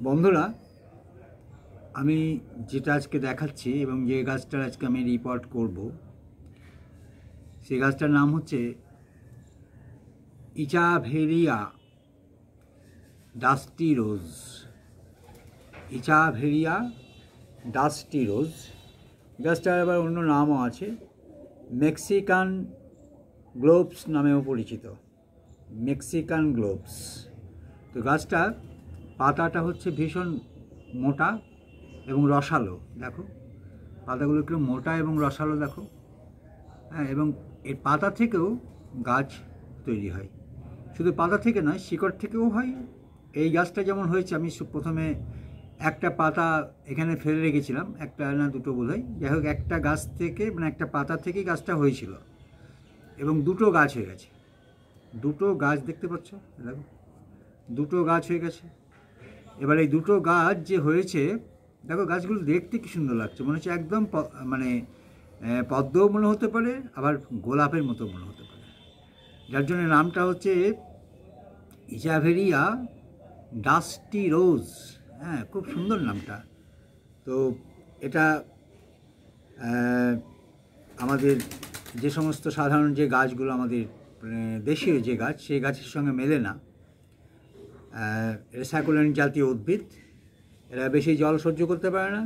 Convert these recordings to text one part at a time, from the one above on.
বন্ধুরা, আমি যেটা আজকে দেখাচ্ছি এবং যে গাছটার আজকে আমি রিপোর্ট করব, সেই গাছটার নাম হচ্ছে ইচাভেরিয়া ডাস্টি রোজ। ইচাভেরিয়া ডাস্টি রোজ গাছটার আবার অন্য নামও আছে, মেক্সিকান গ্লোবস নামেও পরিচিত। Mexican Globes. তো গাছটা পাতাটা হচ্ছে ভীষণ মোটা এবং রসালো। দেখো পাতাগুলো একটু মোটা এবং রসালো, দেখো। হ্যাঁ, এবং এর পাতা থেকেও গাছ তৈরি হয়। শুধু পাতা থেকে নয়, শিকড় থেকেও হয়। এই গাছটা যেমন হয়েছে, আমি প্রথমে একটা পাতা এখানে ফেলে রেখেছিলাম, একটা না দুটো বোধহয়, যাই হোক একটা গাছ থেকে, মানে একটা পাতা থেকেই গাছটা হয়েছিল এবং দুটো গাছ হয়ে গেছে। দুটো গাছ দেখতে পাচ্ছ, দেখো দুটো গাছ হয়ে গেছে। এবার এই দুটো গাছ যে হয়েছে, দেখো গাছগুলো দেখতে কি সুন্দর লাগছে, মনে হচ্ছে একদম মানে পদ্মও মনে হতে পারে, আবার গোলাপের মতো মনে হতে পারে, যার জন্য নামটা হচ্ছে ইচাভেরিয়া ডাস্টি রোজ। হ্যাঁ, খুব সুন্দর নামটা। তো এটা আমাদের যে সমস্ত সাধারণ যে গাছগুলো আমাদের দেশীয় যে গাছ, সেই গাছের সঙ্গে মেলে না। এটা স্যাকুলেন্ট জাতীয় উদ্ভিদ। এরা বেশি জল সহ্য করতে পারে না,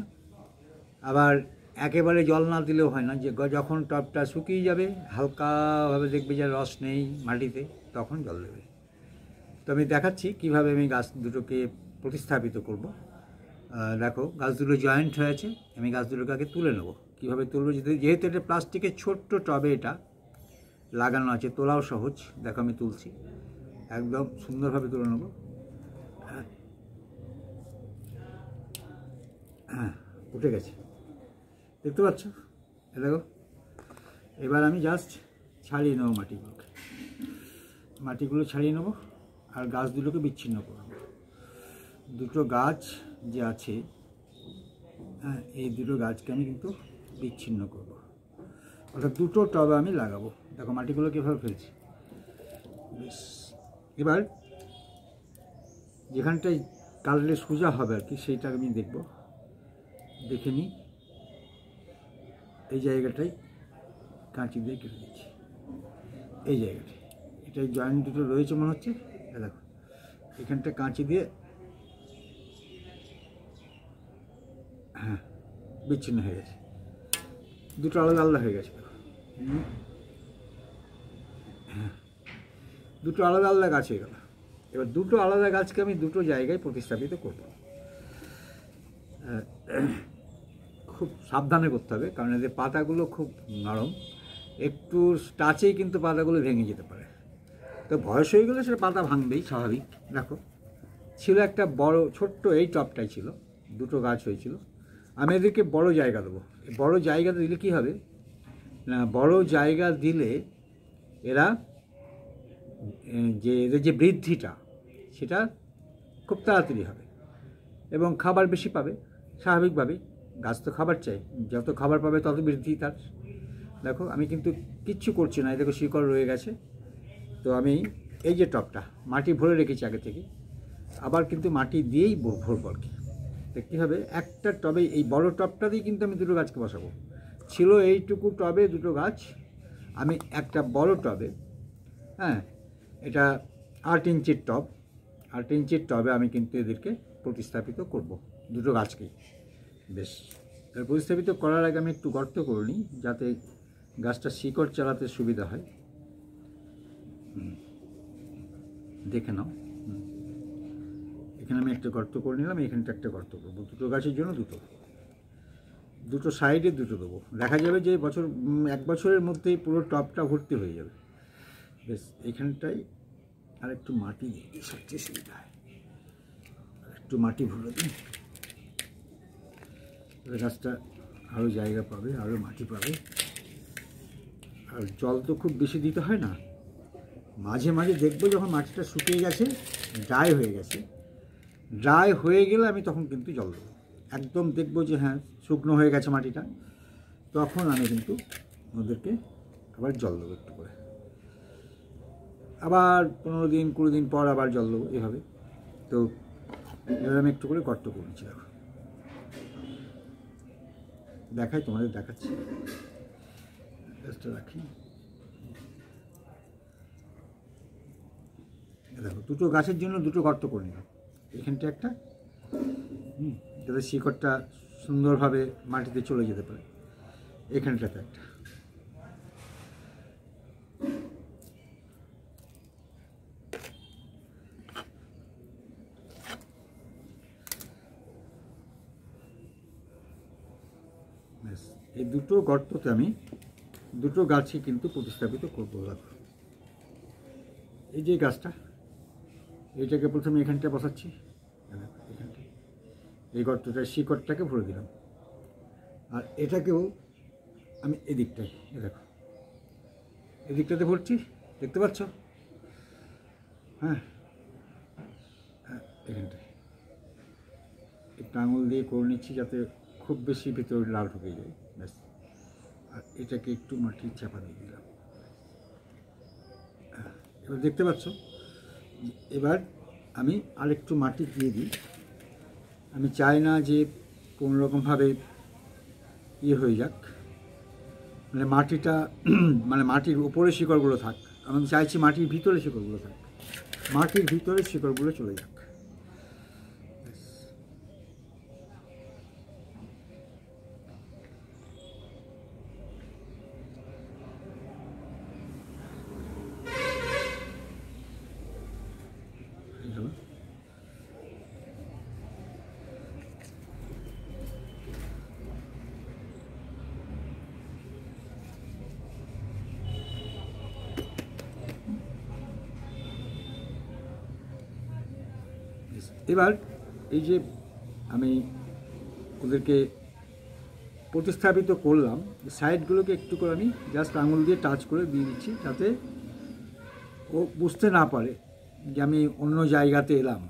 আবার একেবারে জল না দিলেও হয় না। যে যখন টবটা শুকিয়ে যাবে, হালকাভাবে দেখবে যে রস নেই মাটিতে, তখন জল দেবে। তো আমি দেখাচ্ছি কীভাবে আমি গাছ দুটোকে প্রতিস্থাপিত করব। দেখো গাছ দুটো জয়েন্ট হয়েছে, আমি গাছ দুটোকে আগে তুলে নেবো। কীভাবে তুলবো, যেহেতু এটা প্লাস্টিকের ছোট্ট টবে এটা লাগানো আছে, তোলাও সহজ। দেখো আমি তুলছি, একদম সুন্দরভাবে তুলে নেবো। হ্যাঁ, উঠে গেছে, দেখতে পাচ্ছ? দেখো এবার আমি জাস্ট ছাড়িয়ে নেবো মাটিগুলো ছাড়িয়ে নেবো, আর গাছ দুটোকে বিচ্ছিন্ন করব। দুটো গাছ যে আছে, হ্যাঁ, এই দুটো গাছকে আমি কিন্তু বিচ্ছিন্ন করব, অর্থাৎ দুটো টবে আমি লাগাবো। দেখো মাটিগুলো কীভাবে ফেলছি। বেশ, এবার যেখানটায় কাটলে সোজা হবে আর কি, সেইটা আমি দেখে নিই। এই জায়গাটাই কাঁচি দিয়ে কেটে দিচ্ছি, এই জায়গাটায়। এটাই জয়েন্ট দুটো রয়েছে মনে হচ্ছে, দেখো এখানটা কাঁচি দিয়ে, হ্যাঁ, বিচ্ছিন্ন হয়ে গেছে, দুটো আলাদা আলাদা হয়ে গেছে। হ্যাঁ, দুটো আলাদা আলাদা গাছ হয়ে গেল। এবার দুটো আলাদা গাছকে আমি দুটো জায়গায় প্রতিস্থাপিত করব। খুব সাবধানে করতে হবে, কারণ এদের পাতাগুলো খুব নরম, একটু টাচেই কিন্তু পাতাগুলো ভেঙে যেতে পারে। তো বয়স হয়ে গেলে সেটা পাতা ভাঙবেই, স্বাভাবিক। দেখো ছিল একটা বড় ছোট্ট, এই টবটাই ছিল, দুটো গাছ হয়েছিল। আমি এদেরকে বড় জায়গা দেবো। বড় জায়গা দিলে কী হবে না, বড় জায়গা দিলে এরা এদের যে বৃদ্ধিটা, সেটা খুব তাড়াতাড়ি হবে এবং খাবার বেশি পাবে। স্বাভাবিকভাবেই গাছ তো খাবার চাই, যত খাবার পাবে তত বৃদ্ধি তার। দেখো আমি কিন্তু কিচ্ছু করছি না, দেখো শিকড় রয়ে গেছে। তো আমি এই যে টবটা মাটি ভরে রেখেছি আগে থেকে, আবার কিন্তু মাটি দিয়েই ভরবো আর কি। তো কী হবে, একটা টবে, এই বড় টবটাতেই কিন্তু আমি দুটো গাছকে বসাবো। ছিল এইটুকু টবে দুটো গাছ, আমি একটা বড় টবে, হ্যাঁ, এটা 8 ইঞ্চির টব, 8 ইঞ্চির টবে আমি কিন্তু এদেরকে প্রতিস্থাপিত করব, দুটো গাছকেই। বেশ, প্রতিস্থাপিত করার আগে আমি একটু গর্ত করে নিই, যাতে গাছটা শিকড় চালাতে সুবিধা হয়। দেখে নাও, এখানে আমি একটা গর্ত করে নিলাম, এখানটা একটা গর্ত করবো, দুটো গাছের জন্য দুটো সাইডে দুটো দেবো। দেখা যাবে যে এক বছরের মধ্যেই পুরো টবটা ভর্তি হয়ে যাবে। বেশ, এখানটায় আর একটু মাটি দিয়ে দিই, সবচেয়ে সুবিধা হয়। একটু মাটি ভরে দিই, গাছটা আরও জায়গা পাবে, আরও মাটি পাবে। আর জল তো খুব বেশি দিতে হয় না, মাঝে মাঝে দেখবো যখন মাটিটা শুকিয়ে গেছে, ড্রাই হয়ে গেলে আমি তখন কিন্তু জল দেবো। একদম দেখবো যে হ্যাঁ শুকনো হয়ে গেছে মাটিটা, তখন আমি কিন্তু ওদেরকে আবার জল দেবো একটু করে। আবার 15 দিন 20 দিন পর আবার জল দেবো, এভাবে। তো এবার আমি একটু করে গর্ত করে নিচ্ছি, দেখো দেখাই, তোমাদের দেখাচ্ছি, রাখি। দেখো দুটো গাছের জন্য দুটো গর্ত করে নিলাম, এখানটা একটা, যাতে শিকড়টা সুন্দরভাবে মাটিতে চলে যেতে পারে, এখানটাতে একটা। এই দুটো গর্ততে আমি দুটো গাছই কিন্তু প্রতিস্থাপিত করবো। দেখো এই যে গাছটা, এইটাকে প্রথমে এখানটা বসাচ্ছি, এখানটা এই গর্তটার শিকড়টাকে ভরে দিলাম, আর এটাকেও আমি এদিকটায়, দেখো এদিকটাতে ভরছি, দেখতে পাচ্ছ? হ্যাঁ হ্যাঁ, এখানটায় একটু আঙুল দিয়ে করে নিচ্ছি যাতে খুব বেশি ভিতরে লাল ঢুকে যায়, ব্যাস। আর এটাকে একটু মাটির চাপা দিয়ে দিলাম, এবার দেখতে পাচ্ছ? এবার আমি আরেকটু মাটি দিয়ে দিই। আমি চাই না যে কোনো রকমভাবে ইয়ে হয়ে যাক, মানে মাটিটা মানে মাটির উপরে শিকড়গুলো থাক, আমি চাইছি মাটির ভিতরে শিকড়গুলো থাক, মাটির ভিতরে শিকড়গুলো চলে যাক। এবার এই যে আমি ওদেরকে প্রতিস্থাপিত করলাম, সাইডগুলোকে একটু করে আমি জাস্ট আঙুল দিয়ে টাচ করে দিয়ে দিচ্ছি, যাতে ও বুঝতে না পারে যে আমি অন্য জায়গাতে এলাম,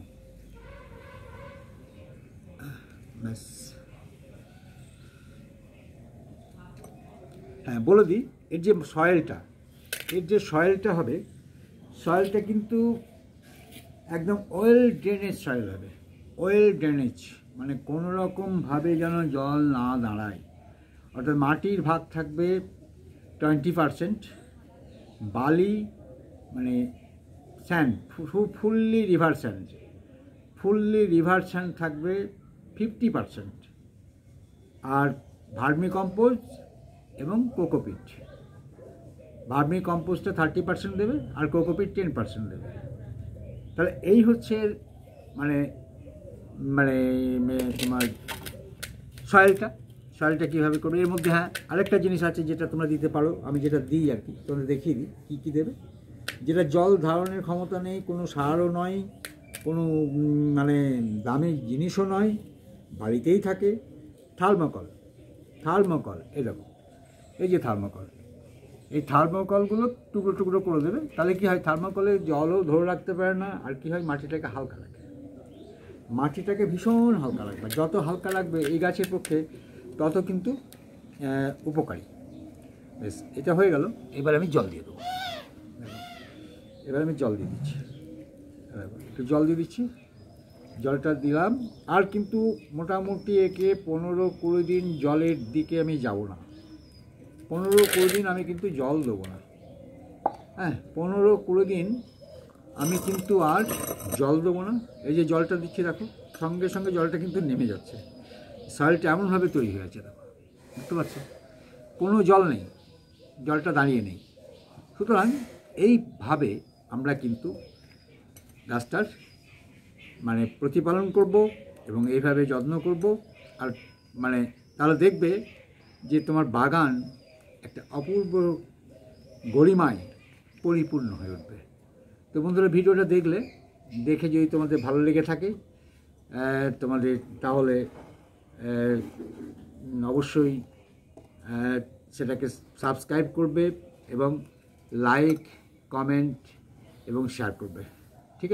ব্যাস। হ্যাঁ বলে দিই, এর যে সয়েলটা হবে, সয়েলটা কিন্তু একদম ওয়েল ড্রেনেজ সয়েল হবে, ওয়েল ড্রেনেজ, মানে কোনো রকমভাবে যেন জল না দাঁড়ায়, অর্থাৎ মাটির ভাগ থাকবে 20%, বালি মানে স্যান্ড, ফুললি রিভার স্যান্ড থাকবে 50%, আর ভার্মি কম্পোস্ট এবং কোকোপিট। ভার্মি কম্পোস্টটা 30% দেবে, আর কোকোপিট 10% দেবে। তাহলে এই হচ্ছে মানে মানে তোমার সয়েলটা কীভাবে করবে। এর মধ্যে হ্যাঁ আরেকটা জিনিস আছে যেটা তোমরা দিতে পারো, আমি যেটা দিই আর কি, তোমরা দেখিয়ে দিই কী কী দেবে। যেটা জল ধারণের ক্ষমতা নেই, কোনো সারও নয়, কোনো মানে দামি জিনিসও নয়, বাড়িতেই থাকে, থার্মোকল এরকম, এই যে থার্মোকল, এই থার্মোকলগুলো টুকরো টুকরো করে দেবে। তাহলে কী হয়, থার্মোকলে জলও ধরে রাখতে পারে না, আর কী হয়, মাটিটাকে হালকা রাখে, মাটিটাকে ভীষণ হালকা রাখবে। যত হালকা রাখবে এই গাছের পক্ষে তত কিন্তু উপকারী। বেশ, এটা হয়ে গেল। এবার আমি জল দিয়ে দেবো, এবার আমি জল দিয়ে দিচ্ছি, একটু জল দিয়ে দিচ্ছি, জলটা দিলাম। আর কিন্তু মোটামুটি একে 15-20 দিন জলের দিকে আমি যাব না, 15-20 দিন আমি কিন্তু জল দেবো না। হ্যাঁ 15-20 দিন আমি কিন্তু আর জল দেবো না। এই যে জলটা দিচ্ছি দেখো, সঙ্গে সঙ্গে জলটা কিন্তু নেমে যাচ্ছে, সয়েলটা এমনভাবে তৈরি হয়েছে, দেখো বুঝতে পারছো, কোনো জল নেই, জলটা দাঁড়িয়ে নেই। সুতরাং এইভাবে আমরা কিন্তু গাছটার মানে প্রতিপালন করব এবং এইভাবে যত্ন করব, আর মানে তাহলে দেখবে যে তোমার বাগান একটা অপূর্ব গরিমায় পরিপূর্ণ হয়ে উঠবে। তো বন্ধুরা, ভিডিওটা দেখে যদি তোমাদের ভালো লেগে থাকে তোমাদের, তাহলে অবশ্যই সেটাকে সাবস্ক্রাইব করবে এবং লাইক, কমেন্ট এবং শেয়ার করবে।